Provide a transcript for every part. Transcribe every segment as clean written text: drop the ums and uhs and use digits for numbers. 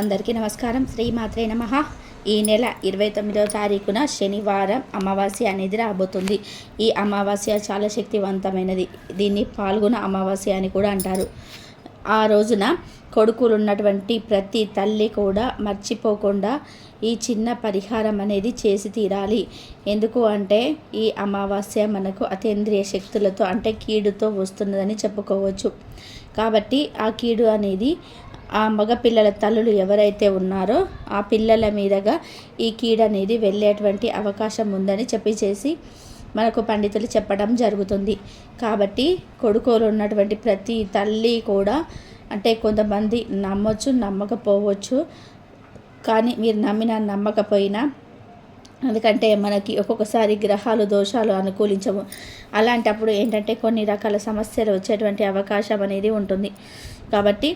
అందరికీ నమస్కారం. శ్రీమాత్రే నమః. ఈ నెల 29వ తారీఖున శనివారం అమావాస్య అనేది రాబోతుంది. ఈ అమావాస్య చాలా శక్తివంతమైనది. దీన్ని పాల్గొన అమావాస్య అని కూడా అంటారు. ఆ రోజున కొడుకులు ఉన్నటువంటి ప్రతి తల్లి కూడా మర్చిపోకుండా ఈ చిన్న పరిహారం అనేది చేసి తీరాలి. ఎందుకు అంటే ఈ అమావాస్య మనకు అతీంద్రియ శక్తులతో అంటే కీడుతో వస్తున్నదని చెప్పుకోవచ్చు. కాబట్టి ఆ కీడు అనేది ఆ మగ పిల్లల తల్లులు ఎవరైతే ఉన్నారో ఆ పిల్లల మీదగా ఈ కీడు అనేది వెళ్ళేటువంటి అవకాశం ఉందని చేసి మనకు పండితులు చెప్పడం జరుగుతుంది. కాబట్టి కొడుకోలు ఉన్నటువంటి ప్రతి తల్లి కూడా అంటే కొంతమంది నమ్మొచ్చు, నమ్మకపోవచ్చు. కానీ మీరు నమ్మినా నమ్మకపోయినా, ఎందుకంటే మనకి ఒక్కొక్కసారి గ్రహాలు దోషాలు అనుకూలించవు. అలాంటప్పుడు ఏంటంటే కొన్ని రకాల సమస్యలు వచ్చేటువంటి అవకాశం అనేది ఉంటుంది. కాబట్టి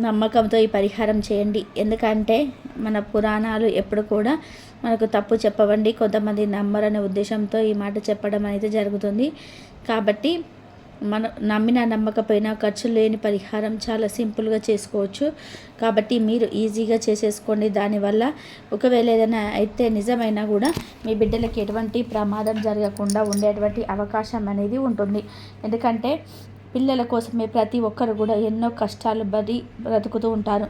నమ్మకంతో ఈ పరిహారం చేయండి. ఎందుకంటే మన పురాణాలు ఎప్పుడు కూడా మనకు తప్పు చెప్పవండి. కొంతమంది నమ్మరనే ఉద్దేశంతో ఈ మాట చెప్పడం అనేది జరుగుతుంది. కాబట్టి మనం నమ్మినా నమ్మకపోయినా ఖర్చు లేని పరిహారం చాలా సింపుల్గా చేసుకోవచ్చు. కాబట్టి మీరు ఈజీగా చేసేసుకోండి. దానివల్ల ఒకవేళ ఏదైనా అయితే నిజమైనా కూడా మీ బిడ్డలకి ఎటువంటి ప్రమాదం జరగకుండా ఉండేటువంటి అవకాశం అనేది ఉంటుంది. ఎందుకంటే పిల్లల కోసమే ప్రతి ఒక్కరు కూడా ఎన్నో కష్టాలు పడి బ్రతుకుతూ ఉంటారు.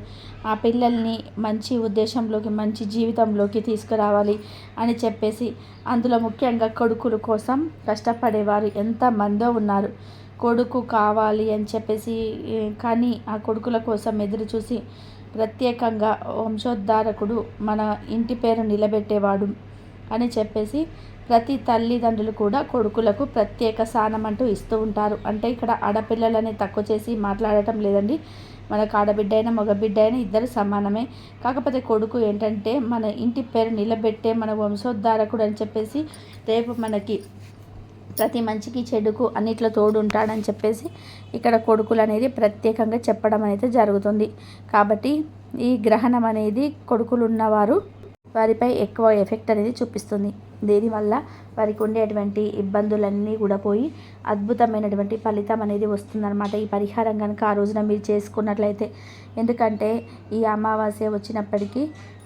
ఆ పిల్లల్ని మంచి ఉద్దేశంలోకి, మంచి జీవితంలోకి తీసుకురావాలి అని అందులో ముఖ్యంగా కొడుకుల కోసం కష్టపడేవారు ఎంతమందో ఉన్నారు. కొడుకు కావాలి అని కానీ ఆ కొడుకుల కోసం ఎదురు చూసి ప్రత్యేకంగా వంశోద్ధారకుడు మన ఇంటి పేరు నిలబెట్టేవాడు అని ప్రతి తల్లిదండ్రులు కూడా కొడుకులకు ప్రత్యేక స్థానం అంటూ ఇస్తూ ఉంటారు. అంటే ఇక్కడ ఆడపిల్లలని తక్కువ చేసి మాట్లాడటం లేదండి. మనకు ఆడబిడ్డ అయినా మగబిడ్డ అయినా ఇద్దరు సమానమే. కాకపోతే కొడుకు ఏంటంటే మన ఇంటి పేరు నిలబెట్టే మన వంశోద్ధారకుడు అని రేపు మనకి ప్రతి మంచికి చెడుకు అన్నిట్లో తోడు ఉంటాడని ఇక్కడ కొడుకులు అనేది ప్రత్యేకంగా చెప్పడం అనేది జరుగుతుంది. కాబట్టి ఈ గ్రహణం అనేది కొడుకులు ఉన్నవారు వారిపై ఎక్కువ ఎఫెక్ట్ అనేది చూపిస్తుంది. దీనివల్ల వారికి ఉండేటువంటి ఇబ్బందులన్నీ కూడా పోయి అద్భుతమైనటువంటి ఫలితం అనేది వస్తుందన్నమాట. ఈ పరిహారం కనుక ఆ రోజున మీరు చేసుకున్నట్లయితే. ఎందుకంటే ఈ అమావాస్య వచ్చినప్పటికీ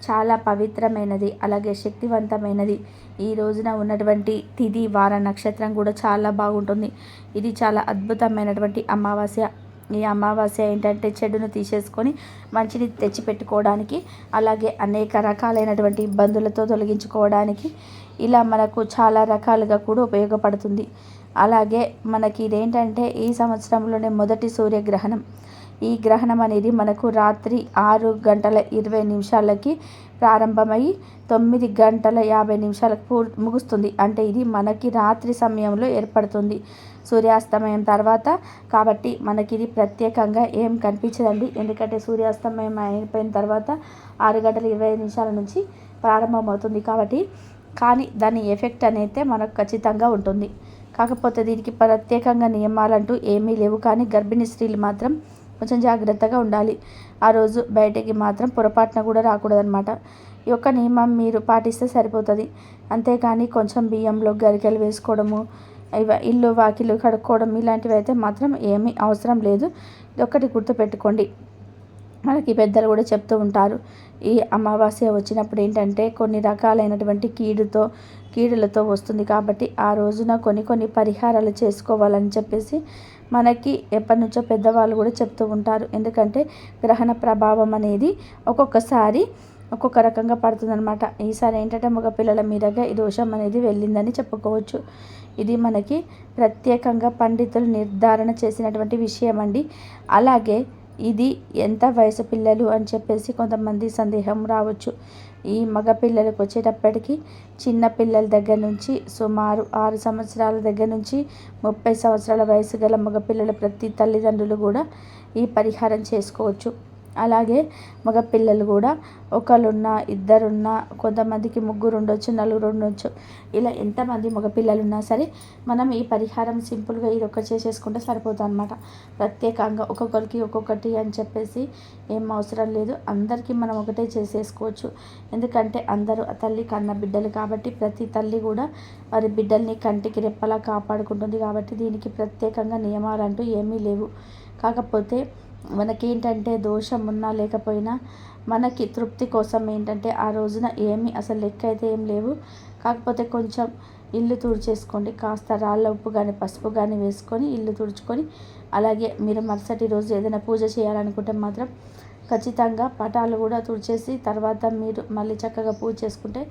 చాలా పవిత్రమైనది, అలాగే శక్తివంతమైనది. ఈ రోజున ఉన్నటువంటి తిథి, వార, నక్షత్రం కూడా చాలా బాగుంటుంది. ఇది చాలా అద్భుతమైనటువంటి అమావాస్య. ఈ అమావాస్య ఏంటంటే చెడును తీసేసుకొని మంచిని తెచ్చిపెట్టుకోవడానికి, అలాగే అనేక రకాలైనటువంటి ఇబ్బందులతో తొలగించుకోవడానికి ఇలా మనకు చాలా రకాలుగా కూడా ఉపయోగపడుతుంది. అలాగే మనకి ఇదేంటంటే ఈ సంవత్సరంలోనే మొదటి సూర్యగ్రహణం. ఈ గ్రహణం అనేది మనకు రాత్రి 6:20 ప్రారంభమై 9:50 ముగుస్తుంది. అంటే ఇది మనకి రాత్రి సమయంలో ఏర్పడుతుంది, సూర్యాస్తమయం తర్వాత. కాబట్టి మనకి ఇది ప్రత్యేకంగా ఏం కనిపించదండి. ఎందుకంటే సూర్యాస్తమయం అయిపోయిన తర్వాత 6:25 నుంచి ప్రారంభమవుతుంది. కానీ దాని ఎఫెక్ట్ అనేది మనకు ఖచ్చితంగా ఉంటుంది. కాకపోతే దీనికి ప్రత్యేకంగా నియమాలంటూ ఏమీ లేవు. కానీ గర్భిణీ స్త్రీలు మాత్రం కొంచెం జాగ్రత్తగా ఉండాలి. ఆ రోజు బయటికి మాత్రం పొరపాటున కూడా రాకూడదనమాట. ఈ యొక్క నియమం మీరు పాటిస్తే సరిపోతుంది. అంతేకాని కొంచెం బియ్యంలో గరికెలు వేసుకోవడము, ఇల్లు వాకిలు కడుక్కోవడం ఇలాంటివి అయితే మాత్రం ఏమీ అవసరం లేదు. ఇది ఒక్కటి గుర్తుపెట్టుకోండి. మనకి పెద్దలు కూడా చెప్తూ ఉంటారు, ఈ అమావాస్య వచ్చినప్పుడు ఏంటంటే కొన్ని రకాలైనటువంటి కీడులతో వస్తుంది. కాబట్టి ఆ రోజున కొన్ని పరిహారాలు చేసుకోవాలని మనకి ఎప్పటి నుంచో పెద్దవాళ్ళు కూడా చెప్తూ ఉంటారు. ఎందుకంటే గ్రహణ ప్రభావం అనేది ఒక్కొక్కసారి ఒక్కొక్క రకంగా పడుతుందన్నమాట. ఈసారి ఏంటంటే మగ పిల్లల మీదగా ఈ దోషం అనేది వెళ్ళిందని చెప్పుకోవచ్చు. ఇది మనకి ప్రత్యేకంగా పండితులు నిర్ధారణ చేసినటువంటి విషయం అండి. అలాగే ఇది ఎంత వయసు పిల్లలు అని కొంతమంది సందేహం రావచ్చు. ఈ మగ పిల్లలకు వచ్చేటప్పటికి చిన్న పిల్లల దగ్గర నుంచి సుమారు 6 సంవత్సరాల దగ్గర నుంచి 30 సంవత్సరాల వయసు గల మగపిల్లల ప్రతి తల్లిదండ్రులు కూడా ఈ పరిహారం చేసుకోవచ్చు. అలాగే మగపిల్లలు కూడా ఒకరున్నా, ఇద్దరున్నా, కొంతమందికి 3 ఉండొచ్చు, 4 ఉండొచ్చు. ఇలా ఎంతమంది మగపిల్లలు ఉన్నా సరే మనం ఈ పరిహారం సింపుల్గా ఇది ఒక్కటి చేసేసుకుంటే సరిపోతుంది అనమాట. ప్రత్యేకంగా ఒక్కొక్కరికి ఒక్కొక్కటి అని ఏం అవసరం లేదు. అందరికీ మనం ఒకటే చేసేసుకోవచ్చు. ఎందుకంటే అందరూ తల్లి కన్న బిడ్డలు కాబట్టి ప్రతి తల్లి కూడా వారి బిడ్డల్ని కంటికి రెప్పలా కాపాడుకుంటుంది. కాబట్టి దీనికి ప్రత్యేకంగా నియమాలంటూ ఏమీ లేవు. కాకపోతే మనకేంటంటే దోషం ఉన్నా లేకపోయినా మనకి తృప్తి కోసం ఏంటంటే ఆ రోజున ఏమి అసలు లెక్క అయితే ఏం లేవు. కాకపోతే కొంచెం ఇల్లు తుడిచేసుకోండి, కాస్త రాళ్ళ ఉప్పు కానీ పసుపు కానీ వేసుకొని ఇల్లు తుడుచుకొని, అలాగే మీరు మరుసటి రోజు ఏదైనా పూజ చేయాలనుకుంటే మాత్రం ఖచ్చితంగా పటాలు కూడా తుడిచేసి తర్వాత మీరు మళ్ళీ చక్కగా పూజ చేసుకుంటే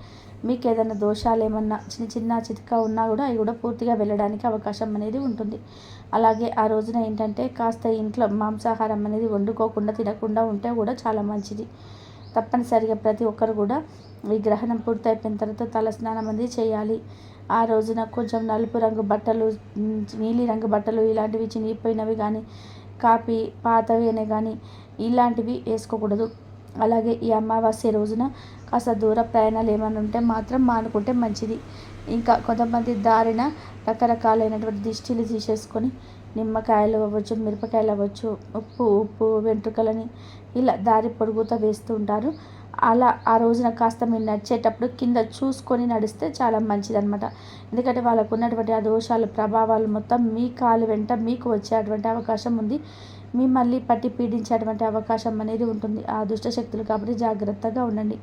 మీకు ఏదైనా దోషాలు ఏమన్నా చిన్న చిన్న చితకా ఉన్నా కూడా అవి కూడా పూర్తిగా వెళ్ళడానికి అవకాశం అనేది ఉంటుంది. అలాగే ఆ రోజున ఏంటంటే కాస్త ఇంట్లో మాంసాహారం అనేది వండుకోకుండా తినకుండా ఉంటే కూడా చాలా మంచిది. తప్పనిసరిగా ప్రతి ఒక్కరు కూడా ఈ గ్రహణం పూర్తయిపోయిన తర్వాత తలస్నానం అనేది చేయాలి. ఆ రోజున కొంచెం నలుపు రంగు బట్టలు, నీలి రంగు బట్టలు ఇలాంటివి చినిగిపోయినవి కానీ, కాపీ పాతవి అనే కానీ ఇలాంటివి వేసుకోకూడదు. అలాగే ఈ అమావాస్య రోజున కాస్త దూర ప్రయాణాలు ఏమైనా ఉంటే మాత్రం మానుకుంటే మంచిది. ఇంకా కొంతమంది దారిన రకరకాలైనటువంటి దిష్టిలు తీసేసుకొని నిమ్మకాయలు అవ్వచ్చు, మిరపకాయలు అవ్వచ్చు, ఉప్పు వెంట్రుకలని ఇలా దారి పొడుగుతా వేస్తూ ఉంటారు. అలా ఆ రోజున కాస్త మీరు నడిచేటప్పుడు కింద చూసుకొని నడిస్తే చాలా మంచిదన్నమాట. ఎందుకంటే వాళ్ళకు ఉన్నటువంటి ఆ దోషాలు ప్రభావాలు మొత్తం మీ కాలు వెంట మీకు వచ్చేటువంటి అవకాశం ఉంది. మిమ్మల్ని పట్టి పీడించేటువంటి అవకాశం అనేది ఉంటుంది ఆ దుష్టశక్తులు. కాబట్టి జాగ్రత్తగా ఉండండి.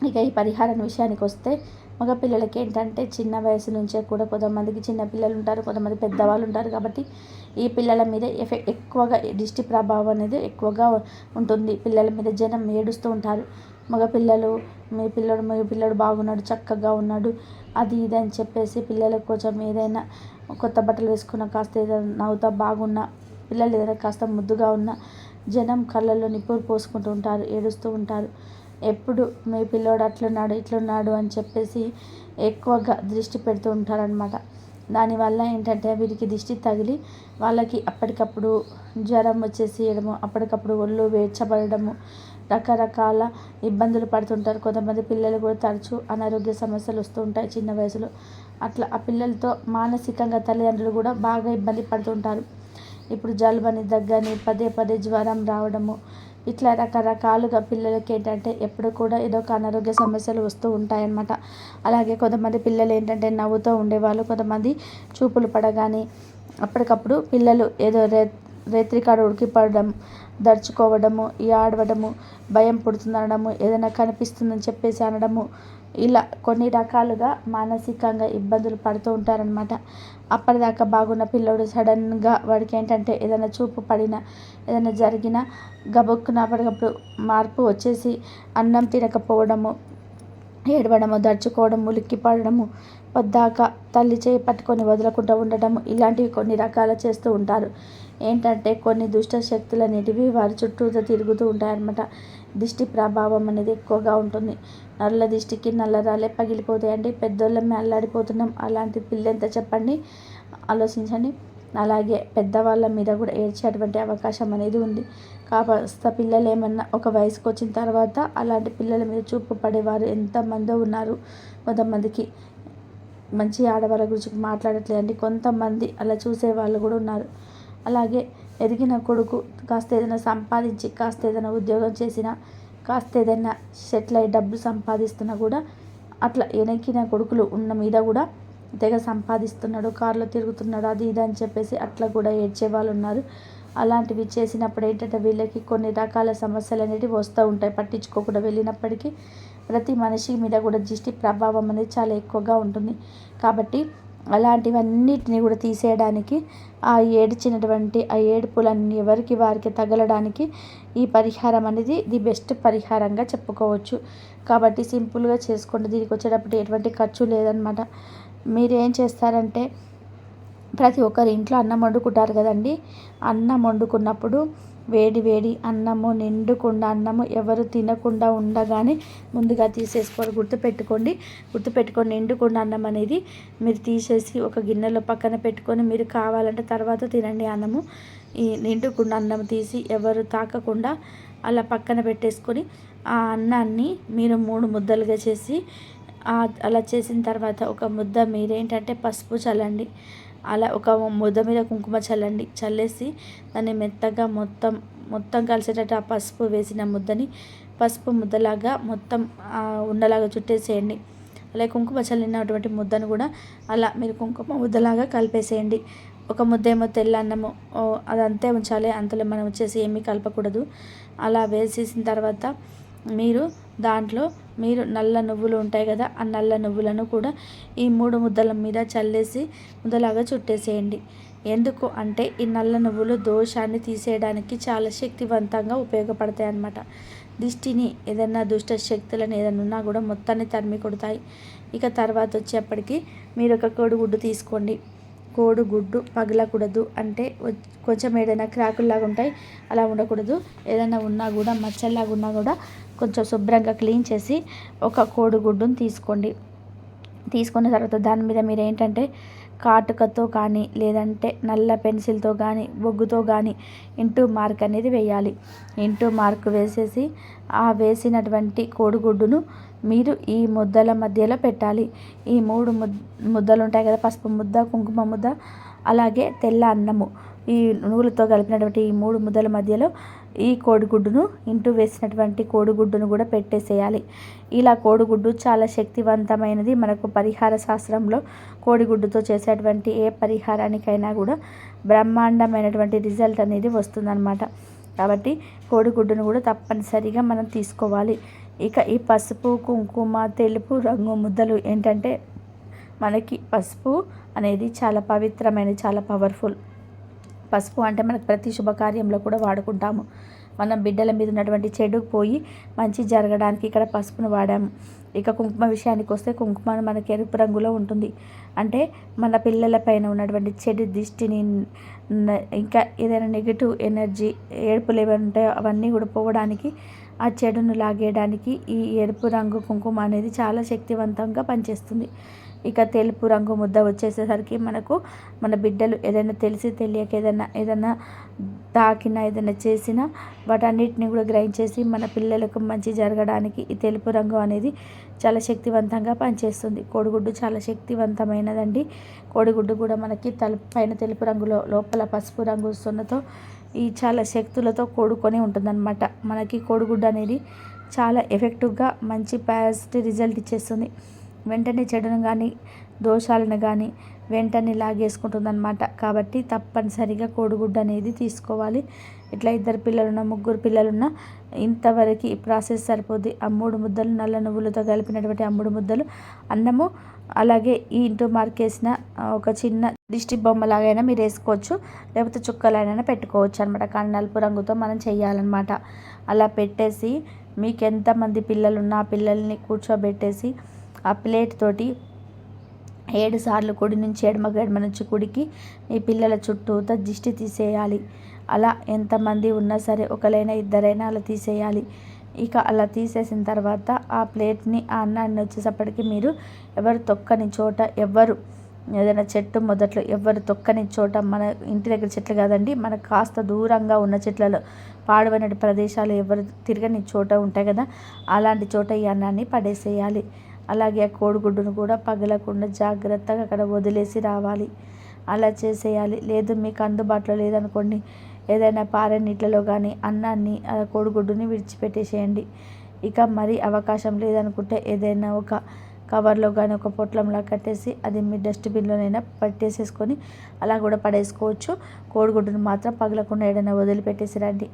ఇక ఈ పరిహారం విషయానికి వస్తే మగపిల్లలకి ఏంటంటే చిన్న వయసు నుంచే కూడా కొంతమందికి చిన్న పిల్లలు ఉంటారు, కొంతమంది పెద్దవాళ్ళు ఉంటారు. కాబట్టి ఈ పిల్లల మీద ఎక్కువగా దిష్టి ప్రభావం అనేది ఎక్కువగా ఉంటుంది. పిల్లల మీద జనం ఏడుస్తూ ఉంటారు. మగపిల్లలు మీ పిల్లడు బాగున్నాడు, చక్కగా ఉన్నాడు, అది ఇది అని చెప్పేసి పిల్లలకు కొంచెం ఏదైనా కొత్త బట్టలు వేసుకున్న కాస్త ఏదైనా నవ్వుతా బాగున్నా, పిల్లలు ఏదైనా కాస్త ముద్దుగా ఉన్న జనం కళ్ళల్లో నిప్పులు పోసుకుంటూ ఉంటారు, ఏడుస్తూ ఉంటారు. ఎప్పుడు మీ పిల్లోడు అట్లున్నాడు ఇట్లున్నాడు అని చెప్పేసి ఎక్కువగా దృష్టి పెడుతూ ఉంటారనమాట. దానివల్ల ఏంటంటే వీరికి దిష్టి తగిలి వాళ్ళకి అప్పటికప్పుడు జ్వరం వచ్చేసేయడము, అప్పటికప్పుడు ఒళ్ళు వేర్చబడము, రకరకాల ఇబ్బందులు పడుతుంటారు. కొంతమంది పిల్లలు కూడా తరచూ అనారోగ్య సమస్యలు వస్తూ ఉంటాయి చిన్న వయసులో. అట్లా ఆ పిల్లలతో మానసికంగా తల్లిదండ్రులు కూడా బాగా ఇబ్బంది పడుతుంటారు. ఇప్పుడు జలుబని దగ్గని పదే జ్వరం రావడము, ఇట్లా రకరకాలుగా పిల్లలకి ఏంటంటే ఎప్పుడు కూడా ఏదో ఒక అనారోగ్య సమస్యలు వస్తూ ఉంటాయన్నమాట. అలాగే కొంతమంది పిల్లలు ఏంటంటే నవ్వుతూ ఉండేవాళ్ళు, కొంతమంది చూపులు పడగానే అప్పటికప్పుడు పిల్లలు ఏదో రేత్రికాడ ఉడికి పడడం, దర్చుకోవడము, ఆడవడము, భయం పుడుతుందనడము, ఏదైనా కనిపిస్తుందని చెప్పేసి అనడము, ఇలా కొన్ని రకాలుగా మానసికంగా ఇబ్బందులు పడుతూ ఉంటారనమాట. అప్పటిదాకా బాగున్న పిల్లోడు సడన్గా వాడికి ఏంటంటే ఏదైనా చూపు పడినా, ఏదైనా జరిగినా గబుక్కున అప్పటికప్పుడు మార్పు వచ్చేసి అన్నం తినకపోవడము, ఏడవడము, దర్చుకోవడం, ఉలిక్కి పడడము, పొద్దాక తల్లి చేయి పట్టుకొని వదలకుండా ఉండటము, ఇలాంటివి కొన్ని రకాలు చేస్తూ ఉంటారు. ఏంటంటే కొన్ని దుష్ట శక్తులు అనేటివి వారి చుట్టూతో తిరుగుతూ ఉంటాయన్నమాట. దిష్టి ప్రభావం అనేది ఎక్కువగా ఉంటుంది. నల్ల దిష్టికి నల్లరాలే పగిలిపోతాయండి. పెద్దోళ్ళమే అల్లాడిపోతున్నాం, అలాంటి పిల్ల ఎంత చెప్పండి, ఆలోచించండి. అలాగే పెద్దవాళ్ళ మీద కూడా ఏడ్చేటువంటి అవకాశం అనేది ఉంది. కాస్త పిల్లలు ఏమన్నా ఒక వయసుకు వచ్చిన తర్వాత అలాంటి పిల్లల మీద చూపు పడేవారు ఎంతమందో ఉన్నారు. కొంతమందికి మంచి ఆడవాళ్ళ గురించి మాట్లాడట్లేదండి, కొంతమంది అలా చూసే వాళ్ళు కూడా ఉన్నారు. అలాగే ఎదిగిన కొడుకు కాస్త ఏదైనా సంపాదించి, కాస్త ఏదైనా ఉద్యోగం చేసినా, కాస్త ఏదైనా సెటిల్ అయ్యి డబ్బు సంపాదిస్తున్నా కూడా అట్లా ఎనకిన కొడుకులు ఉన్న మీద కూడా తెగ సంపాదిస్తున్నాడు, కారులో తిరుగుతున్నాడు, అది ఇది అని చెప్పేసి అట్లా కూడా ఏడ్చే వాళ్ళు ఉన్నారు. అలాంటివి చేసినప్పుడు ఏంటంటే వీళ్ళకి కొన్ని రకాల సమస్యలు అనేవి వస్తూ ఉంటాయి. పట్టించుకోకుండా వెళ్ళినప్పటికీ ప్రతి మనిషి మీద కూడా దిష్టి ప్రభావం అనేది చాలా ఎక్కువగా ఉంటుంది. కాబట్టి అలాంటివన్నిటిని కూడా తీసేయడానికి, ఆ ఏడ్చినటువంటి ఆ ఏడుపులన్నీ ఎవరికి వారికి తగలడానికి ఈ పరిహారం అనేది ది బెస్ట్ పరిహారంగా చెప్పుకోవచ్చు. కాబట్టి సింపుల్గా చేసుకోండి. దీనికి వచ్చేటప్పుడు ఎటువంటి ఖర్చు లేదనమాట. మీరేం చేస్తారంటే ప్రతి ఒక్కరు ఇంట్లో అన్నం వండుకుంటారు కదండి. అన్నం వండుకున్నప్పుడు వేడి అన్నము, నిండుకుండా అన్నము ఎవరు తినకుండా ఉండగానే ముందుగా తీసేసుకోవాలి. గుర్తుపెట్టుకొని నిండుకుండా అన్నం అనేది మీరు తీసేసి ఒక గిన్నెలో పక్కన పెట్టుకొని మీరు కావాలంటే తర్వాత తినండి అన్నము. ఈ నిండుకుండా అన్నం తీసి ఎవరు తాకకుండా అలా పక్కన పెట్టేసుకొని ఆ అన్నాన్ని మీరు 3 ముద్దలుగా చేసి అలా చేసిన తర్వాత ఒక ముద్ద మీరేంటంటే పసుపు చల్లండి. అలా ఒక ముద్ద మీద కుంకుమ చల్లండి. చల్లేసి దాన్ని మెత్తగా మొత్తం కలిసేటట్టు ఆ పసుపు వేసిన ముద్దని పసుపు ముద్దలాగా మొత్తం ఉండలాగా చుట్టేసేయండి. అలాగే కుంకుమ చల్లినటువంటి ముద్దను కూడా అలా మీరు కుంకుమ ముద్దలాగా కలిపేసేయండి. ఒక ముద్దేమో తెల్ల అన్నము అదంతే ఉంచాలి. అంతలో మనం వచ్చేసి ఏమీ కలపకూడదు. అలా వేసేసిన తర్వాత దాంట్లో మీరు నల్ల నువ్వులు ఉంటాయి కదా, ఆ నల్ల నువ్వులను కూడా ఈ 3 ముద్దల మీద చల్లేసి ముద్దలాగా చుట్టేసేయండి. ఎందుకు అంటే ఈ నల్ల నువ్వులు దోషాన్ని తీసేయడానికి చాలా శక్తివంతంగా ఉపయోగపడతాయి అన్నమాట. దిష్టిని ఏదైనా దుష్ట శక్తులను ఏదైనా ఉన్నా కూడా మొత్తాన్ని తరిమి కొడతాయి. ఇక తర్వాత వచ్చేప్పటికి మీరు ఒక కోడిగుడ్డు తీసుకోండి. కోడిగుడ్డు పగలకూడదు, అంటే కొంచెం ఏదైనా క్రాకుల్లాగా ఉంటాయి, అలా ఉండకూడదు. ఏదైనా ఉన్నా కూడా మచ్చల్లాగా ఉన్నా కూడా కొంచెం శుభ్రంగా క్లీన్ చేసి ఒక కోడిగుడ్డును తీసుకోండి. తీసుకున్న తర్వాత దాని మీద మీరు ఏంటంటే కాటుకతో కానీ లేదంటే నల్ల పెన్సిల్తో కానీ బొగ్గుతో కానీ ఇంటూ మార్క్ అనేది వేయాలి. ఇంటూ మార్క్ వేసేసి ఆ వేసినటువంటి కోడిగుడ్డును మీరు ఈ ముద్దల మధ్యలో పెట్టాలి. ఈ 3 ముద్దలు ఉంటాయి కదా, పసుపు ముద్ద, కుంకుమ ముద్ద, అలాగే తెల్ల అన్నము, ఈ నూలుతో కలిపినటువంటి ఈ 3 ముద్దల మధ్యలో ఈ కోడిగుడ్డును ఇంటూ వేసినటువంటి కోడిగుడ్డును కూడా పెట్టేసేయాలి. ఇలా కోడిగుడ్డు చాలా శక్తివంతమైనది. మనకు పరిహార శాస్త్రంలో కోడిగుడ్డుతో చేసేటువంటి ఏ పరిహారానికైనా కూడా బ్రహ్మాండమైనటువంటి రిజల్ట్ అనేది వస్తుందన్నమాట. కాబట్టి కోడిగుడ్డును కూడా తప్పనిసరిగా మనం తీసుకోవాలి. ఇక ఈ పసుపు, కుంకుమ, తెలుపు రంగు ముద్దలు ఏంటంటే మనకి పసుపు అనేది చాలా పవిత్రమైనది, చాలా పవర్ఫుల్. పసుపు అంటే మనకు ప్రతి శుభకార్యంలో కూడా వాడుకుంటాము. మనం బిడ్డల మీద ఉన్నటువంటి చెడు పోయి మంచి జరగడానికి ఇక్కడ పసుపును వాడాము. ఇక కుంకుమ విషయానికి వస్తే కుంకుమ మనకి ఎరుపు రంగులో ఉంటుంది. అంటే మన పిల్లల పైన ఉన్నటువంటి చెడు దిష్టిని, ఇంకా ఏదైనా నెగిటివ్ ఎనర్జీ, ఏడుపులు ఏమైనా ఉంటాయో అవన్నీ కూడా పోవడానికి, ఆ చెడును లాగేయడానికి ఈ ఎరుపు రంగు కుంకుమ అనేది చాలా శక్తివంతంగా పనిచేస్తుంది. ఇక తెలుపు రంగు ముద్ద వచ్చేసేసరికి మనకు మన బిడ్డలు ఏదైనా తెలిసి తెలియక ఏదైనా తాకినా ఏదైనా చేసినా వాటన్నిటిని కూడా గ్రహించేసి మన పిల్లలకు మంచి జరగడానికి ఈ తెలుపు రంగు అనేది చాలా శక్తివంతంగా పనిచేస్తుంది. కోడిగుడ్డు చాలా శక్తివంతమైనదండి. కోడిగుడ్డు కూడా మనకి పైన తెలుపు రంగులో లోపల పసుపు రంగు సున్నతో ఈ చాలా శక్తులతో కూడుకొని ఉంటుందన్నమాట. మనకి కోడిగుడ్డు అనేది చాలా ఎఫెక్టివ్గా మంచి పాజిటివ్ రిజల్ట్ ఇచ్చేస్తుంది. వెంటనే చెడును కానీ దోషాలను కానీ వెంటనే లాగేసుకుంటుందన్నమాట. కాబట్టి తప్పనిసరిగా కోడిగుడ్డు అనేది తీసుకోవాలి. ఇట్లా 2 పిల్లలున్నా 3 పిల్లలున్నా ఇంతవరకు ఈ ప్రాసెస్ సరిపోద్ది. ఆ 3 ముద్దలు నల్ల నువ్వులతో కలిపినటువంటి ఆ 3 ముద్దలు అన్నము, అలాగే ఈ ఇంటూ మార్కేసిన ఒక చిన్న దిష్టి బొమ్మలాగైనా మీరు వేసుకోవచ్చు, లేకపోతే చుక్కలైనా పెట్టుకోవచ్చు అనమాట. కానీ నలుపు రంగుతో మనం చేయాలన్నమాట. అలా పెట్టేసి మీకు ఎంతమంది పిల్లలున్నా ఆ పిల్లల్ని కూర్చోబెట్టేసి ఆ ప్లేట్ తోటి 7 సార్లు కుడి నుంచి ఎడమ నుంచి కుడికి మీ పిల్లల చుట్టూతో దిష్టి తీసేయాలి. అలా ఎంతమంది ఉన్నా సరే, ఒకరైనా 2 అలా తీసేయాలి. ఇక అలా తీసేసిన తర్వాత ఆ ప్లేట్ని, ఆ అన్నాన్ని వచ్చేసప్పటికి మీరు ఎవరు తొక్కని చోట, ఏదైనా చెట్టు మొదట్లో ఎవరు తొక్కని చోట, మన ఇంటి దగ్గర చెట్లు కాదండి, మనకు కాస్త దూరంగా ఉన్న చెట్లలో, పాడుబడిన ప్రదేశాలు ఎవరు తిరగని చోట ఉంటాయి కదా, అలాంటి చోట ఈ అన్నాన్ని పడేసేయాలి. అలాగే ఆ కోడిగుడ్డును కూడా పగలకుండా జాగ్రత్తగా అక్కడ వదిలేసి రావాలి. అలా చేసేయాలి. లేదు మీకు అందుబాటులో లేదనుకోండి, ఏదైనా పారే నీటిలో కానీ అన్నాన్ని, కోడిగుడ్డుని విడిచిపెట్టేసేయండి. ఇక మరి అవకాశం లేదనుకుంటే ఏదైనా ఒక కవర్లో కానీ ఒక పొట్లంలా కట్టేసి అది మీ డస్ట్బిన్లోనైనా పట్టేసేసుకొని అలా కూడా పడేసుకోవచ్చు. కోడిగుడ్డును మాత్రం పగలకుండా ఏదైనా వదిలిపెట్టేసి రండి.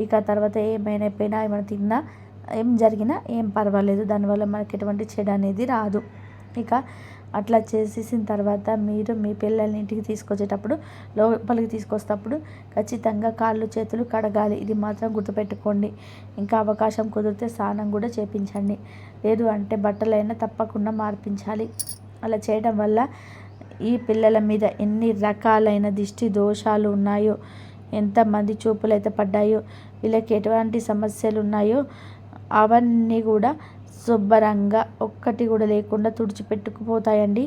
ఇక తర్వాత ఏమైనా తిన్నా ఏం జరిగినా ఏం పర్వాలేదు, దానివల్ల మనకి ఎటువంటి చెడు అనేది రాదు. ఇక అట్లా చేసేసిన తర్వాత మీరు మీ పిల్లల్ని ఇంటికి తీసుకొచ్చేటప్పుడు, లోపలికి తీసుకొస్తేటప్పుడు ఖచ్చితంగా కాళ్ళు చేతులు కడగాలి. ఇది మాత్రం గుర్తుపెట్టుకోండి. ఇంకా అవకాశం కుదిరితే స్నానం కూడా చేయించండి. లేదు అంటే బట్టలైనా తప్పకుండా మార్పించాలి. అలా చేయడం వల్ల ఈ పిల్లల మీద ఎన్ని రకాలైన దిష్టి దోషాలు ఉన్నాయో, ఎంతమంది చూపులు అయితే పడ్డాయో, వీళ్ళకి ఎటువంటి సమస్యలు ఉన్నాయో అవన్నీ కూడా శుభ్రంగా ఒక్కటి కూడా లేకుండా తుడిచిపెట్టుకుపోతాయండి.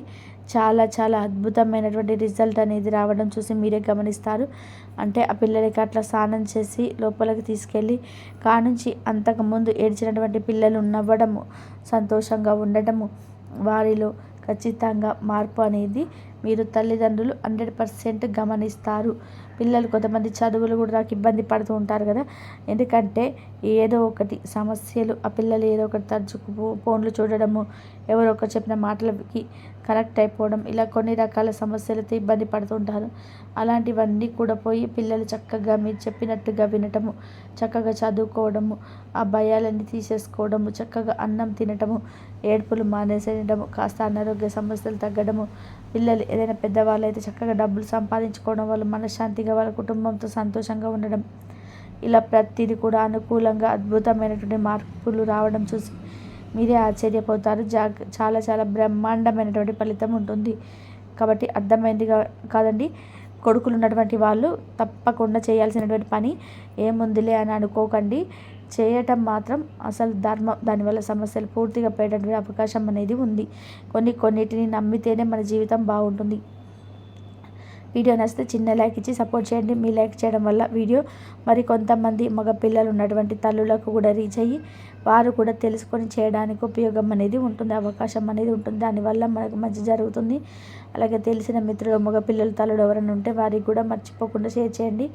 చాలా చాలా అద్భుతమైనటువంటి రిజల్ట్ అనేది రావడం చూసి మీరే గమనిస్తారు. అంటే ఆ పిల్లలకి అట్లా స్నానం చేసి లోపలికి తీసుకెళ్ళి కానుంచి అంతకుముందు ఏడ్చినటువంటి పిల్లలు నవ్వడము, సంతోషంగా ఉండడము, వారిలో ఖచ్చితంగా మార్పు అనేది మీరు తల్లిదండ్రులు 100% గమనిస్తారు. పిల్లలు కొంతమంది చదువులు కూడా నాకు ఇబ్బంది పడుతూ ఉంటారు కదా, ఎందుకంటే ఏదో ఒకటి సమస్యలు, ఆ పిల్లలు ఏదో ఒకటి తరచుకు ఫోన్లు చూడడము, ఎవరో ఒకరు చెప్పిన మాటలకి కనెక్ట్ అయిపోవడం, ఇలా కొన్ని రకాల సమస్యలతో ఇబ్బంది పడుతుంటారు. అలాంటివన్నీ కూడా పోయి పిల్లలు చక్కగా మీరు చెప్పినట్టుగా వినటము, చక్కగా చదువుకోవడము, ఆ భయాలన్నీ తీసేసుకోవడము, చక్కగా అన్నం తినటము, ఏడుపులు మానేసేయడము, కాస్త అనారోగ్య సమస్యలు తగ్గడము, పిల్లలు ఏదైనా పెద్దవాళ్ళు అయితే చక్కగా డబ్బులు సంపాదించుకోవడం, వాళ్ళు మనశ్శాంతిగా వాళ్ళ కుటుంబంతో సంతోషంగా ఉండడం, ఇలా ప్రతిదీ కూడా అనుకూలంగా అద్భుతమైనటువంటి మార్పులు రావడం చూసి మీరే ఆశ్చర్యపోతారు. చాలా చాలా బ్రహ్మాండమైనటువంటి ఫలితం ఉంటుంది. కాబట్టి అర్థమైంది కాదండి. కొడుకులు ఉన్నటువంటి వాళ్ళు తప్పకుండా చేయాల్సినటువంటి పని ఏముందిలే అని అనుకోకండి. చేయటం మాత్రం అసలు ధర్మం. దానివల్ల సమస్యలు పూర్తిగా పోయేటటువంటి అవకాశం అనేది ఉంది. కొన్నిటిని నమ్మితేనే మన జీవితం బాగుంటుంది. వీడియో నచ్చితే చిన్న లైక్ ఇచ్చి సపోర్ట్ చేయండి. మీ లైక్ చేయడం వల్ల వీడియో మరి కొంతమంది మగ పిల్లలు ఉన్నటువంటి తల్లులకు కూడా రీచ్ అయ్యి వారు కూడా తెలుసుకొని చేయడానికి ఉపయోగం అనేది ఉంటుంది, అవకాశం అనేది ఉంటుంది. దానివల్ల మనకు మంచి జరుగుతుంది. అలాగే తెలిసిన మిత్రులు మగ పిల్లలు తల్లుడు ఎవరైనా ఉంటే వారికి కూడా మర్చిపోకుండా షేర్ చేయండి.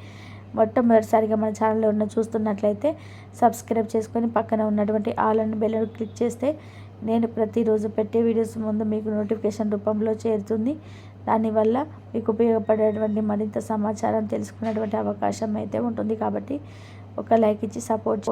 మొట్టమొదటిసారిగా మన ఛానల్లో చూస్తున్నట్లయితే సబ్స్క్రైబ్ చేసుకొని పక్కన ఉన్నటువంటి ఆల్ అండ్ బెల్ క్లిక్ చేస్తే నేను ప్రతిరోజు పెట్టే వీడియోస్ ముందు మీకు నోటిఫికేషన్ రూపంలో చేరుతుంది. దానివల్ల మీకు ఉపయోగపడేటువంటి మరింత సమాచారం తెలుసుకునేటువంటి అవకాశం అయితే ఉంటుంది. కాబట్టి ఒక లైక్ ఇచ్చి సపోర్ట్